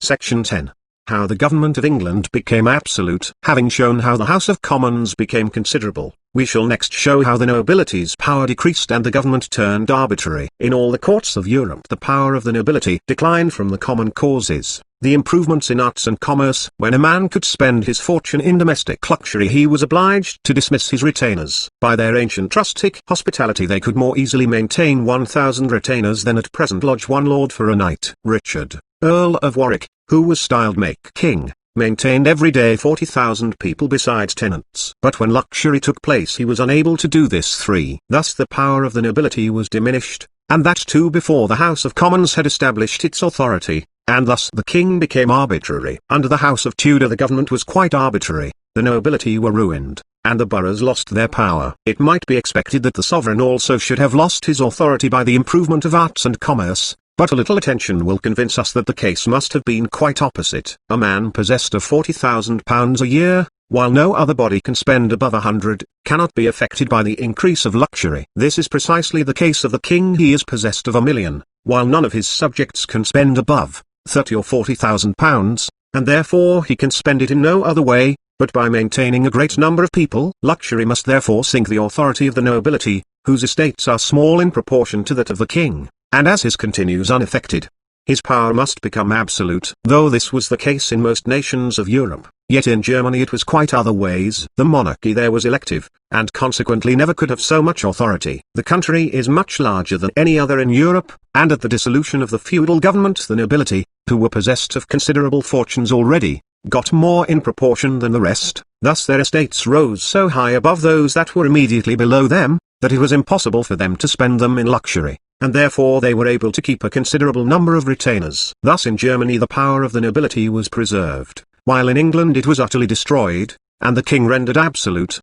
Section 10. How the government of England became absolute. Having shown how the House of Commons became considerable, we shall next show how the nobility's power decreased and the government turned arbitrary. In all the courts of Europe the power of the nobility declined from the common causes. The improvements in arts and commerce. When a man could spend his fortune in domestic luxury he was obliged to dismiss his retainers. By their ancient rustic hospitality they could more easily maintain 1,000 retainers than at present lodge one lord for a night. Richard, Earl of Warwick, who was styled Make King, maintained every day 40,000 people besides tenants. But when luxury took place he was unable to do this. Thus the power of the nobility was diminished, and that too before the House of Commons had established its authority, and thus the king became arbitrary. Under the House of Tudor the government was quite arbitrary, the nobility were ruined, and the boroughs lost their power. It might be expected that the sovereign also should have lost his authority by the improvement of arts and commerce, but a little attention will convince us that the case must have been quite opposite. A man possessed of £40,000 a year, while no other body can spend above 100, cannot be affected by the increase of luxury. This is precisely the case of the king. He is possessed of £1,000,000, while none of his subjects can spend above £30,000 or £40,000, and therefore he can spend it in no other way, but by maintaining a great number of people. Luxury must therefore sink the authority of the nobility, whose estates are small in proportion to that of the king. And as his continues unaffected, his power must become absolute. Though this was the case in most nations of Europe, yet in Germany it was quite other ways. The monarchy there was elective, and consequently never could have so much authority. The country is much larger than any other in Europe, and at the dissolution of the feudal government the nobility, who were possessed of considerable fortunes already, got more in proportion than the rest. Thus their estates rose so high above those that were immediately below them, that it was impossible for them to spend them in luxury, and therefore they were able to keep a considerable number of retainers. Thus in Germany the power of the nobility was preserved, while in England it was utterly destroyed, and the king rendered absolute.